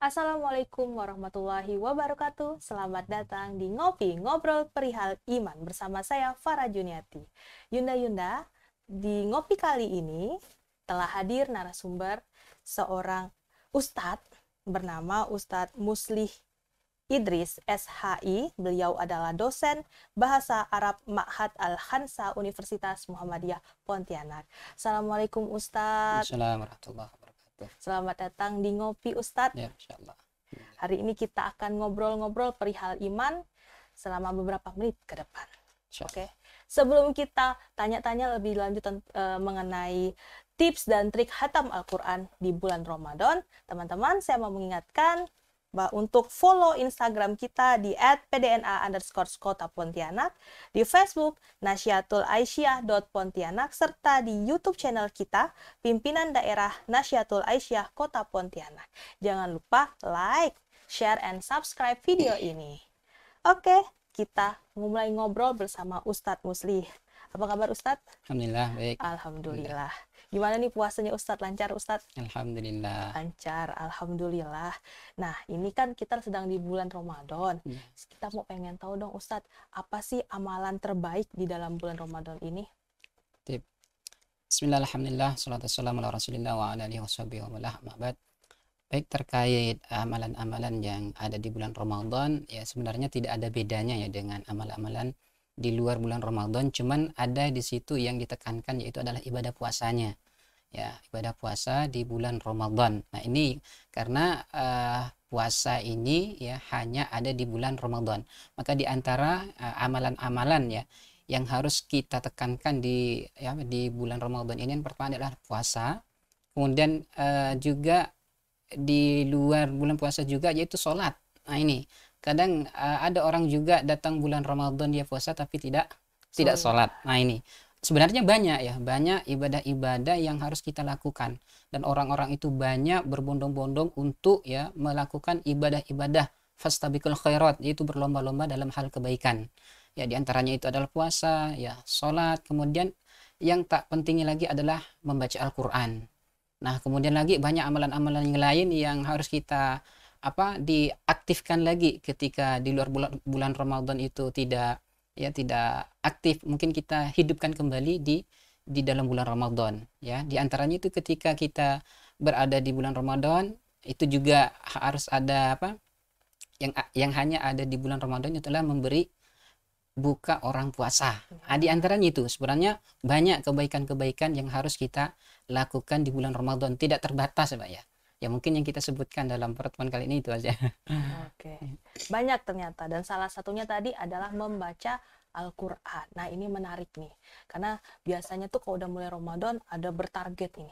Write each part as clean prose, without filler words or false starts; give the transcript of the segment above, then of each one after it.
Assalamualaikum warahmatullahi wabarakatuh. Selamat datang di Ngopi Ngobrol Perihal Iman bersama saya Farah Juniati. Yunda, di Ngopi kali ini telah hadir narasumber seorang ustadz bernama Ustadz Muslih Idris SHI. Beliau adalah dosen Bahasa Arab Ma'had Al-Khansa Universitas Muhammadiyah Pontianak. Assalamualaikum Ustadz. Assalamualaikum warahmatullahi wabarakatuh. Selamat datang di Ngopi Ustadz. Ya, insyaallah. Hari ini kita akan ngobrol-ngobrol perihal iman selama beberapa menit ke depan. Oke. Sebelum kita tanya-tanya lebih lanjut mengenai tips dan trik khatam Al-Quran di bulan Ramadan, teman-teman, saya mau mengingatkan bahwa untuk follow Instagram kita di @pdna_kota-pontianak, di Facebook nasyiatul-aisyah.pontianak, serta di YouTube channel kita Pimpinan Daerah Nasyiatul Aisyah Kota Pontianak. Jangan lupa like, share, and subscribe video ini. Oke, kita mulai ngobrol bersama Ustadz Muslih. Apa kabar Ustadz? Alhamdulillah, baik. Alhamdulillah. Gimana nih puasanya Ustadz? Lancar Ustadz? Alhamdulillah. Lancar, alhamdulillah. Nah, ini kan kita sedang di bulan Ramadan. Kita mau pengen tahu dong Ustadz, apa sih amalan terbaik di dalam bulan Ramadan ini? Tip. Bismillah, alhamdulillah, salatu wassalamu ala rasulillah wa ala alihi washabihi wa ma'bad. Baik, terkait amalan-amalan yang ada di bulan Ramadan, ya sebenarnya tidak ada bedanya ya dengan amalan-amalan di luar bulan Ramadan, cuman ada di situ yang ditekankan yaitu adalah ibadah puasanya. Ya, ibadah puasa di bulan Ramadan. Nah, ini karena puasa ini ya hanya ada di bulan Ramadan. Maka di antara amalan-amalan ya yang harus kita tekankan di bulan Ramadan ini, yang pertama adalah puasa. Kemudian juga di luar bulan puasa juga yaitu sholat. Nah, ini kadang ada orang juga datang bulan Ramadan dia puasa tapi tidak sholat. Nah, ini sebenarnya banyak ibadah-ibadah yang harus kita lakukan, dan orang-orang itu banyak berbondong-bondong untuk ya melakukan ibadah-ibadah fastabiqul khairat, yaitu berlomba-lomba dalam hal kebaikan. Ya, di antaranya itu adalah puasa, ya sholat, kemudian yang tak pentingnya lagi adalah membaca Al-Quran. Nah, kemudian lagi banyak amalan-amalan yang lain yang harus kita diaktifkan lagi ketika di luar bulan Ramadan itu tidak aktif. Mungkin kita hidupkan kembali di dalam bulan Ramadan ya. Di antaranya itu ketika kita berada di bulan Ramadan itu juga harus ada yang hanya ada di bulan Ramadan, itulah memberi buka orang puasa. Nah, di antaranya itu sebenarnya banyak kebaikan-kebaikan yang harus kita lakukan di bulan Ramadan, tidak terbatas Pak ya. Ya, mungkin yang kita sebutkan dalam pertemuan kali ini itu aja. Oke. Banyak ternyata, dan salah satunya tadi adalah membaca Al-Quran. Nah, ini menarik nih. Karena biasanya tuh kalau udah mulai Ramadan ada bertarget ini.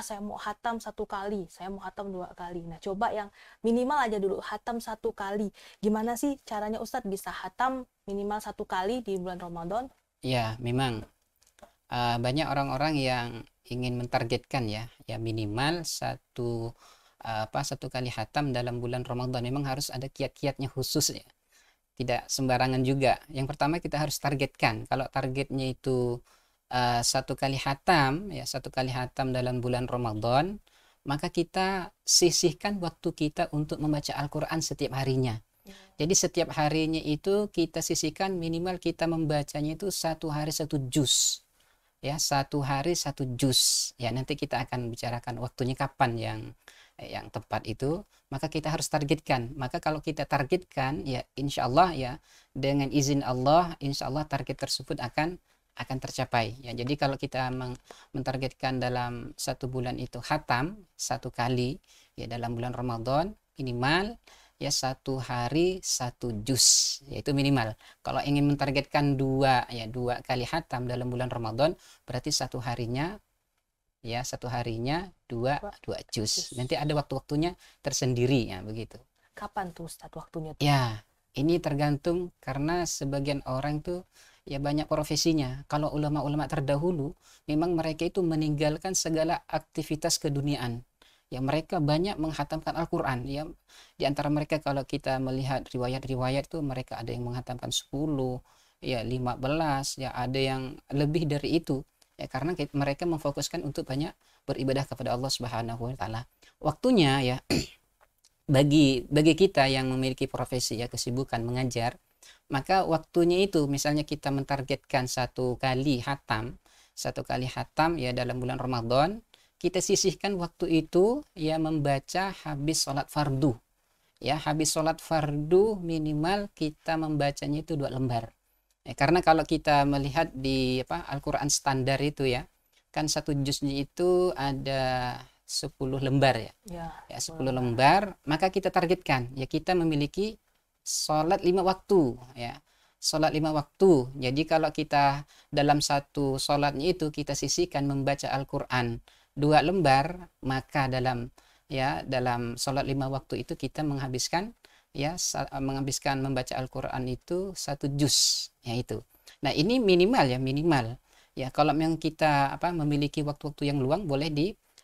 Saya mau khatam 1 kali, saya mau khatam 2 kali. Nah, coba yang minimal aja dulu, khatam 1 kali. Gimana sih caranya Ustadz bisa khatam minimal 1 kali di bulan Ramadan? Ya, memang banyak orang-orang yang ingin mentargetkan ya minimal satu kali khatam dalam bulan Ramadan. Memang harus ada kiat-kiatnya khusus ya, tidak sembarangan juga. Yang pertama kita harus targetkan. Kalau targetnya itu 1 kali khatam ya, 1 kali khatam dalam bulan Ramadan, maka kita sisihkan waktu kita untuk membaca Al-Quran setiap harinya. Jadi setiap harinya itu kita sisihkan minimal kita membacanya itu 1 hari 1 juz. Ya, 1 hari 1 juz. Ya, nanti kita akan bicarakan waktunya kapan yang tepat itu. Maka kita harus targetkan. Maka kalau kita targetkan ya insya Allah ya dengan izin Allah, insya Allah target tersebut akan tercapai. Ya, jadi kalau kita mentargetkan dalam 1 bulan itu khatam 1 kali ya dalam bulan Ramadan, minimal ya 1 hari 1 juz, yaitu minimal. Kalau ingin mentargetkan 2 kali khatam dalam bulan Ramadan, berarti 1 harinya 2 juz. Nanti ada waktu-waktunya tersendiri ya begitu. Kapan tuh Ustadz waktunya tuh? Ya, Ini tergantung karena sebagian orang tuh ya banyak profesinya. Kalau ulama-ulama terdahulu memang mereka itu meninggalkan segala aktivitas keduniaan. Ya mereka banyak menghatamkan Al-Qur'an. Ya di antara mereka kalau kita melihat riwayat-riwayat tuh mereka ada yang menghatamkan 10, ya 15, ya ada yang lebih dari itu. Ya karena mereka memfokuskan untuk banyak beribadah kepada Allah Subhanahu wa taala. Waktunya ya bagi kita yang memiliki profesi ya kesibukan mengajar, maka waktunya itu misalnya kita mentargetkan satu kali hatam ya dalam bulan Ramadan, kita sisihkan waktu itu ya membaca habis sholat fardu. Ya habis sholat fardu minimal kita membacanya itu 2 lembar. Ya, karena kalau kita melihat di Al-Quran standar itu ya, kan satu juznya itu ada 10 lembar ya. Ya 10 lembar, maka kita targetkan ya kita memiliki sholat 5 waktu ya. Sholat 5 waktu. Jadi kalau kita dalam satu sholatnya itu kita sisihkan membaca Al-Quran 2 lembar, maka dalam sholat 5 waktu itu kita menghabiskan membaca Al-Quran itu 1 juz ya itu. Nah ini minimal ya kalau memang kita memiliki waktu-waktu yang luang boleh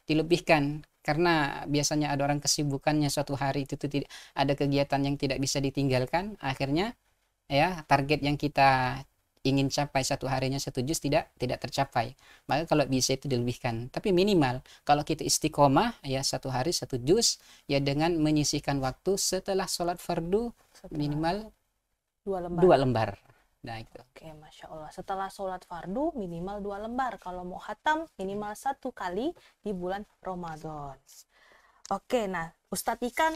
dilebihkan, karena biasanya ada orang kesibukannya suatu hari itu tidak ada kegiatan yang tidak bisa ditinggalkan, akhirnya ya target yang kita ingin capai satu harinya 1 juz tidak tercapai. Maka kalau bisa itu dilebihkan, tapi minimal kalau kita istiqomah ya 1 hari 1 juz ya dengan menyisihkan waktu setelah sholat fardu minimal 2 lembar. Nah itu. Oke, Masya Allah. Setelah sholat fardu minimal 2 lembar. Kalau mau khatam minimal 1 kali di bulan Ramadan. Oke, nah Ustadz Ikan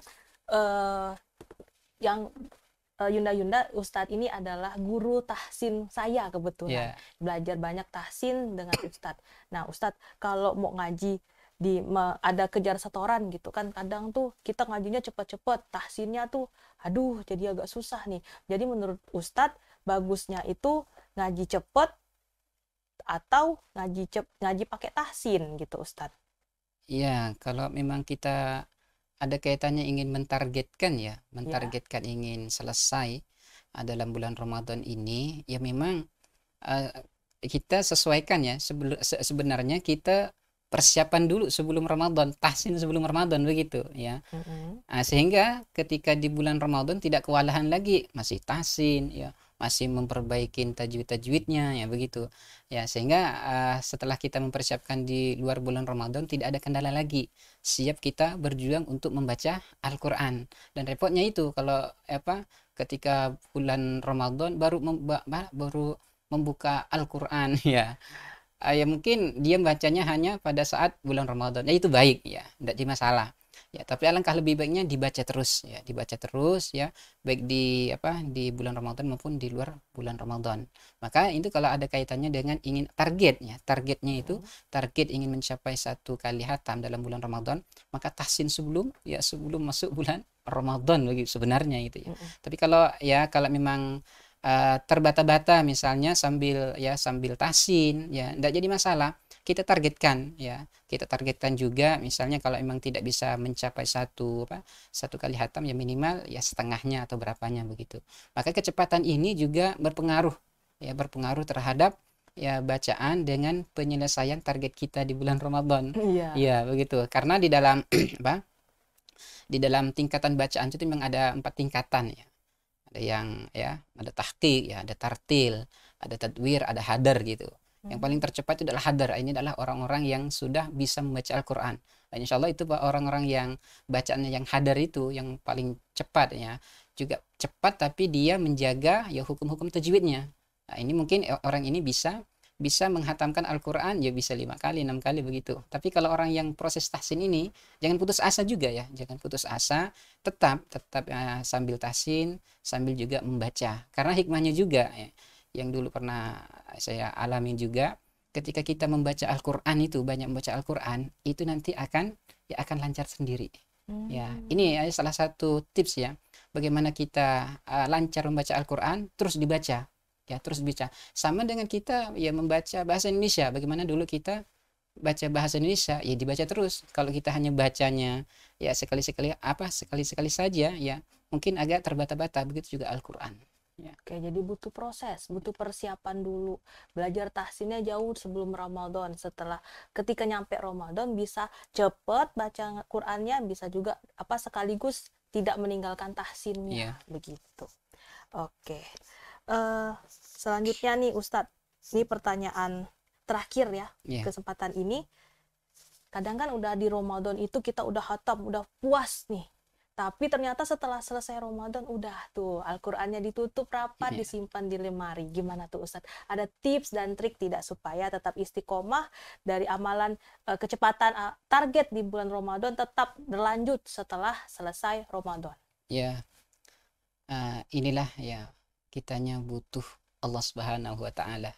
yang Yunda Ustadz ini adalah guru tahsin saya kebetulan. Belajar banyak tahsin dengan Ustadz. Nah Ustadz kalau mau ngaji ada kejar setoran gitu kan, kadang tuh kita ngajinya cepet-cepet, tahsinnya tuh aduh jadi agak susah nih. Jadi menurut Ustadz bagusnya itu ngaji cepet atau ngaji pakai tahsin gitu Ustadz? Iya, kalau memang kita ada kaitannya ingin mentargetkan ingin selesai dalam bulan Ramadan ini, ya memang kita sesuaikan ya. Sebenarnya kita persiapan dulu sebelum Ramadan, tahsin sebelum Ramadan begitu ya. Sehingga ketika di bulan Ramadan tidak kewalahan lagi, masih tahsin ya, masih memperbaiki tajwid-tajwidnya ya begitu ya, sehingga setelah kita mempersiapkan di luar bulan Ramadan tidak ada kendala lagi, siap kita berjuang untuk membaca Al-Quran. Dan repotnya itu kalau ketika bulan Ramadan baru membuka Al-Quran ya, mungkin dia bacanya hanya pada saat bulan Ramadan ya, itu baik ya, tidak jadi masalah ya, tapi alangkah lebih baiknya dibaca terus ya, baik di bulan Ramadan maupun di luar bulan Ramadan. Maka itu kalau ada kaitannya dengan ingin targetnya itu target ingin mencapai 1 kali hatam dalam bulan Ramadan, maka tahsin sebelum masuk bulan Ramadan begitu sebenarnya itu ya. Tapi kalau memang terbata-bata misalnya sambil tahsin ya tidak jadi masalah, kita targetkan juga misalnya kalau memang tidak bisa mencapai satu kali hatam ya minimal ya setengahnya atau berapanya begitu. Maka kecepatan ini juga berpengaruh terhadap ya bacaan dengan penyelesaian target kita di bulan Ramadan. Iya begitu, karena di dalam di dalam tingkatan bacaan itu memang ada 4 tingkatan ya. Ada yang ada tahqiq ya, ada tartil, ada tadwir, ada hadar gitu. Yang paling tercepat itu adalah hadar. Ini adalah orang-orang yang sudah bisa membaca Al-Quran. Dan insya Allah itu orang-orang yang bacaannya yang hadar itu yang paling cepat ya. Juga cepat tapi dia menjaga ya hukum-hukum tajwidnya. Nah, ini mungkin orang ini bisa menghatamkan Al-Quran ya bisa 5 kali 6 kali begitu. Tapi kalau orang yang proses tahsin ini jangan putus asa juga ya, tetap sambil tahsin sambil juga membaca, karena hikmahnya juga ya, yang dulu pernah saya alami juga, ketika kita membaca Al-Quran itu banyak membaca Al-Quran itu nanti akan lancar sendiri. Ya ini salah satu tips ya, bagaimana kita lancar membaca Al-Quran terus dibaca. Sama dengan kita ya membaca bahasa Indonesia, bagaimana dulu kita baca bahasa Indonesia ya dibaca terus. Kalau kita hanya bacanya ya sekali-sekali saja ya mungkin agak terbata-bata, begitu juga Al-Quran. Ya. Oke, jadi butuh proses, butuh persiapan dulu. Belajar tahsinnya jauh sebelum Ramadan. Setelah ketika nyampe Ramadan bisa cepet baca Qurannya, bisa juga sekaligus tidak meninggalkan tahsinnya, begitu. Oke. Selanjutnya nih Ustadz, ini pertanyaan terakhir ya, kesempatan ini. Kadang kan udah di Ramadan itu kita udah khatam, udah puas nih. Tapi ternyata setelah selesai Ramadan udah tuh Al-Qur'annya ditutup rapat, disimpan di lemari. Gimana tuh Ustadz? Ada tips dan trik tidak supaya tetap istiqomah dari amalan kecepatan target di bulan Ramadan tetap berlanjut setelah selesai Ramadan? Ya, inilah ya, kitanya butuh Allah Subhanahu wa Ta'ala.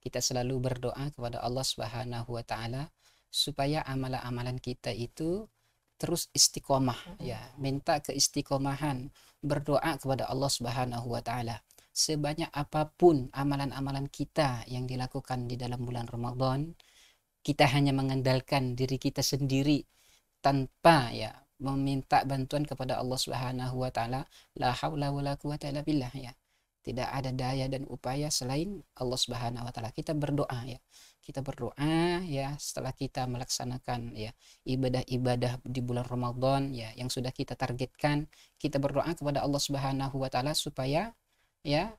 Kita selalu berdoa kepada Allah Subhanahu wa Ta'ala supaya amalan-amalan kita itu terus istiqomah, ya, minta keistiqomahan, berdoa kepada Allah Subhanahu wa Ta'ala. Sebanyak apapun amalan-amalan kita yang dilakukan di dalam bulan Ramadan, kita hanya mengandalkan diri kita sendiri tanpa ya meminta bantuan kepada Allah Subhanahu wa Ta'ala. La haula wala quwata illa billah, ya. Tidak ada daya dan upaya selain Allah Subhanahu wa Ta'ala. Kita berdoa, ya. Kita berdoa, ya, setelah kita melaksanakan ya ibadah-ibadah di bulan Ramadan ya yang sudah kita targetkan, kita berdoa kepada Allah Subhanahu wa Ta'ala supaya ya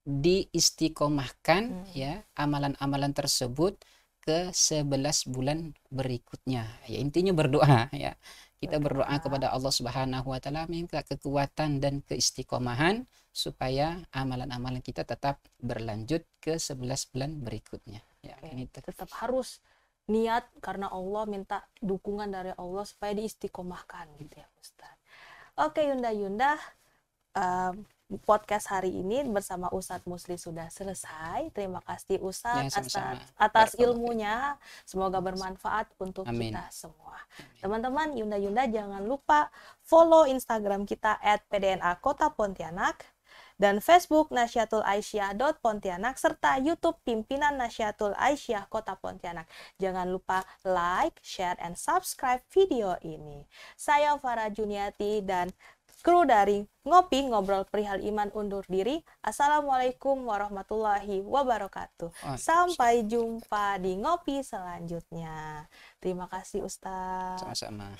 diistiqomahkan ya amalan-amalan tersebut ke 11 bulan berikutnya. Ya, intinya berdoa, ya. Kita berdoa kepada Allah Subhanahu wa Ta'ala, minta kekuatan dan keistiqomahan supaya amalan-amalan kita tetap berlanjut ke 11 bulan berikutnya. Ya, ini tetap harus niat karena Allah, minta dukungan dari Allah supaya diistiqomahkan gitu ya Ustaz. Oke Yunda, podcast hari ini bersama Ustadz Musli sudah selesai. Terima kasih Ustadz atas ilmunya. Semoga bermanfaat untuk kita semua. Teman-teman, Yunda jangan lupa follow Instagram kita @pdna Kota Pontianak dan Facebook Nasyatul Aisyah Pontianak serta YouTube Pimpinan Nasyatul Aisyah Kota Pontianak. Jangan lupa like, share, and subscribe video ini. Saya Farah Juniati dan kru dari Ngopi Ngobrol Perihal Iman undur diri. Assalamualaikum warahmatullahi wabarakatuh. Sampai jumpa di Ngopi selanjutnya. Terima kasih Ustaz. Sama-sama.